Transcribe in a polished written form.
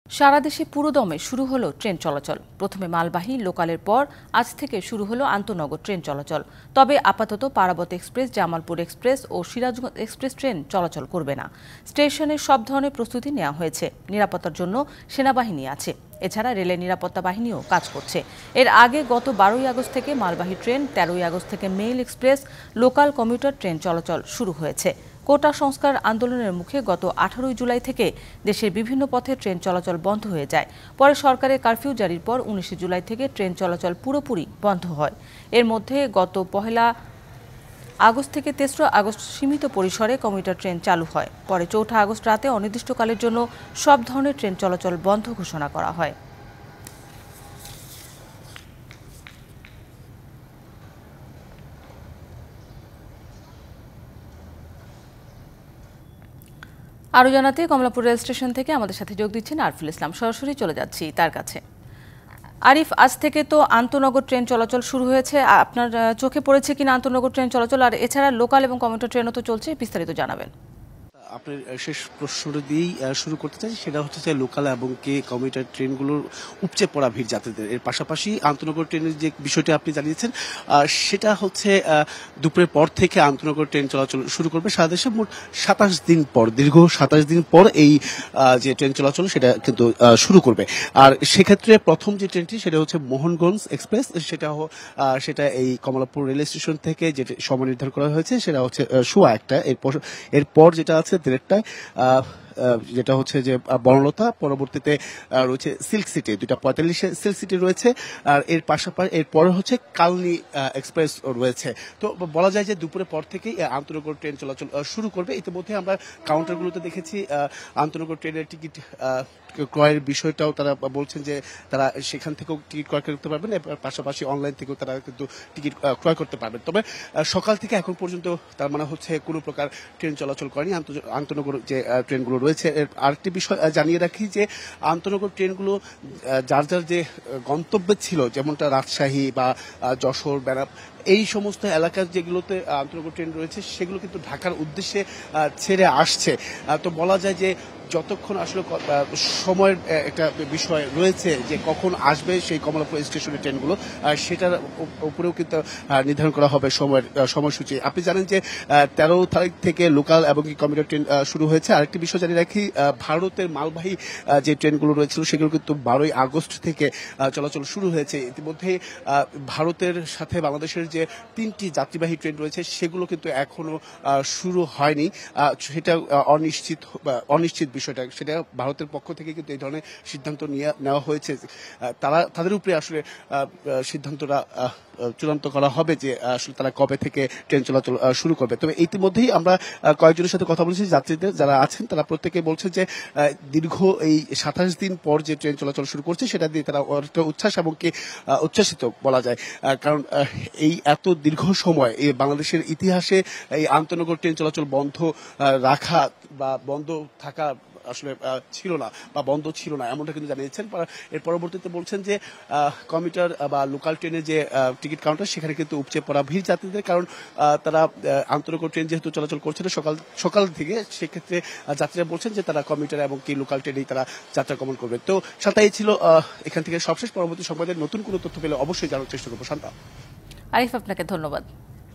সারা দেশে পুরোদমে শুরু হলো ট্রেন চলাচল। প্রথমে মালবাহী লোকালের পর আজ থেকে শুরু হলো আন্তনগর ট্রেন চলাচল। তবে আপাতত পারাবত এক্সপ্রেস, জামালপুর এক্সপ্রেস ও সিরাজগঞ্জ এক্সপ্রেস ট্রেন চলাচল করবে না। স্টেশনে সব ধরনের প্রস্তুতি নেওয়া হয়েছে। নিরাপত্তার জন্য সেনাবাহিনী আছে। এছাড়া রেলের নিরাপত্তা বাহিনীও কাজ করছে। এর আগে গত 12ই আগস্ট থেকে মালবাহী ট্রেন, 13ই আগস্ট থেকে mail express, local commuter train চলাচল শুরু হয়েছে। কোটা সংস্কার আন্দোলনের মুখে গত 18 জুলাই থেকে দেশের বিভিন্ন পথে ট্রেন চলাচল বন্ধ হয়ে যায়। পরে সরকারের কারফিউ জারির পর 19 জুলাই থেকে ট্রেন চলাচল পুরোপুরি বন্ধ হয়। এর মধ্যে গত 1 আগস্ট থেকে 3রা আগস্ট সীমিত পরিসরে কমিউটার ট্রেন চালু হয়। পরে 4 আগস্ট রাতে অনির্দিষ্টকালের জন্য সব ধরনের ট্রেন চলাচল বন্ধ ঘোষণা করা হয়। আরও জানাতে কমলাপুর রেল স্টেশন থেকে আমাদের সাথে যোগ দিচ্ছেন আরফুল ইসলাম। সরাসরি চলে যাচ্ছি তার কাছে। আরিফ, আজ থেকে তো আন্তনগর ট্রেন চলাচল শুরু হয়েছে। আপনার চোখে পড়েছে কিনা আন্তনগর ট্রেন চলাচল? আর এছাড়া লোকাল এবং কমিউটার ট্রেনও তো চলছে, বিস্তারিত জানাবেন। আপনার শেষ প্রশ্নটা দিয়েই শুরু করতে চাই, সেটা হচ্ছে যে লোকাল এবং কমিউটার ট্রেনগুলোর উপচে পড়া ভিড় যাত্রীদের। এর পাশাপাশি আন্তনগর ট্রেনের যে বিষয়টি আপনি জানিয়েছেন, সেটা হচ্ছে দুপুরের পর থেকে আন্তনগর ট্রেন চলাচল শুরু করবে। সারা দেশে মোট 27 দিন পর, দীর্ঘ 27 দিন পর এই যে ট্রেন চলাচল সেটা কিন্তু শুরু করবে। আর সেক্ষেত্রে প্রথম যে ট্রেনটি সেটা হচ্ছে মোহনগঞ্জ এক্সপ্রেস। সেটা এই কমলাপুর রেল স্টেশন থেকে যে সময় নির্ধারণ করা হয়েছে সেটা হচ্ছে 1:15। এরপর যেটা আছে 1:30টায়, যেটা হচ্ছে যে বনলতা, পরবর্তীতে রয়েছে সিল্ক সিটি, 2:45 সিল্ক সিটি রয়েছে। আর এর পাশাপাশি এরপরে হচ্ছে কালনি এক্সপ্রেস রয়েছে। তো বলা যায় যে দুপুরের পর থেকেই আন্তনগর ট্রেন চলাচল শুরু করবে। ইতিমধ্যে আমরা কাউন্টারগুলোতে দেখেছি আন্তনগর ট্রেনের টিকিট ক্রয়ের বিষয়টাও তারা বলছেন যে তারা সেখান থেকেও টিকিট ক্রয় করতে পারবেন, পাশাপাশি অনলাইন থেকেও তারা কিন্তু টিকিট ক্রয় করতে পারবেন। তবে সকাল থেকে এখন পর্যন্ত তার মানে হচ্ছে কোনো প্রকার ট্রেন চলাচল করেনি আন্তনগর যে ট্রেনগুলো রয়েছে। এর আরেকটি বিষয় জানিয়ে রাখি যে আন্তনগর ট্রেনগুলো যার যার যে গন্তব্যে ছিল, যেমনটা রাজশাহী বা যশোর, বেনাপ, এই সমস্ত এলাকার যেগুলোতে আন্তনগর ট্রেন রয়েছে সেগুলো কিন্তু ঢাকার উদ্দেশ্যে ছেড়ে আসছে। তো বলা যায় যে যতক্ষণ আসলে সময়ের একটা বিষয় রয়েছে যে কখন আসবে সেই কমলাপুর স্টেশনের ট্রেনগুলো, সেটার উপরেও কিন্তু নির্ধারণ করা হবে সময়সূচি। আপনি জানেন যে 13 তারিখ থেকে লোকাল এবং কমিউটার ট্রেন শুরু হয়েছে। আরেকটি বিষয় জানিয়ে রাখি, ভারতের মালবাহী যে ট্রেনগুলো রয়েছিল সেগুলো কিন্তু 12ই আগস্ট থেকে চলাচল শুরু হয়েছে। ইতিমধ্যে ভারতের সাথে বাংলাদেশের যে 3টি যাত্রীবাহী ট্রেন রয়েছে সেগুলো কিন্তু এখনো শুরু হয়নি। সেটা অনিশ্চিত বিষয়টা, সেটা ভারতের পক্ষ থেকে কিন্তু এই ধরনের সিদ্ধান্ত নেওয়া হয়েছে। তাদের উপরে আসলে সিদ্ধান্তটা চূড়ান্ত করা হবে যে আসলে তারা কবে থেকে ট্রেন চলাচল শুরু করবে। তবে ইতিমধ্যেই আমরা কয়েকজনের সাথে কথা বলেছি, যাত্রীদের যারা আছেন তারা প্রত্যেকে বলছেন যে দীর্ঘ এই 27 দিন পর যে ট্রেন চলাচল শুরু করছে সেটা দিয়ে তারা উচ্ছ্বাস এবং কি উচ্ছ্বাসিত বলা যায়। কারণ এই এত দীর্ঘ সময় এই বাংলাদেশের ইতিহাসে এই আন্তনগর ট্রেন চলাচল বন্ধ রাখা বা বন্ধ থাকা আসলে ছিল না বা বন্ধ ছিল না, এমনটা কিন্তু জানিয়েছেন। এর পরবর্তীতে বলছেন যে কমিউটার বা লোকাল ট্রেনের যে টিকিট কাউন্টার সেখানে কিন্তু উপচে পড়া ভিড় যাত্রীদের। কারণ তারা আন্তনগর ট্রেন যেহেতু চলাচল করছে না সকাল থেকে, সেক্ষেত্রে যাত্রীরা বলছেন যে তারা কমিউটার এবং কি লোকাল ট্রেনেই তারা যাত্রা গমন করবে। তো শান্তা, এই ছিল এখান থেকে সবশেষ। পরবর্তী সংবাদের নতুন কোনো তথ্য পেলে অবশ্যই জানার চেষ্টা করবো। শান্তা। আরিফ, আপনাকে ধন্যবাদ।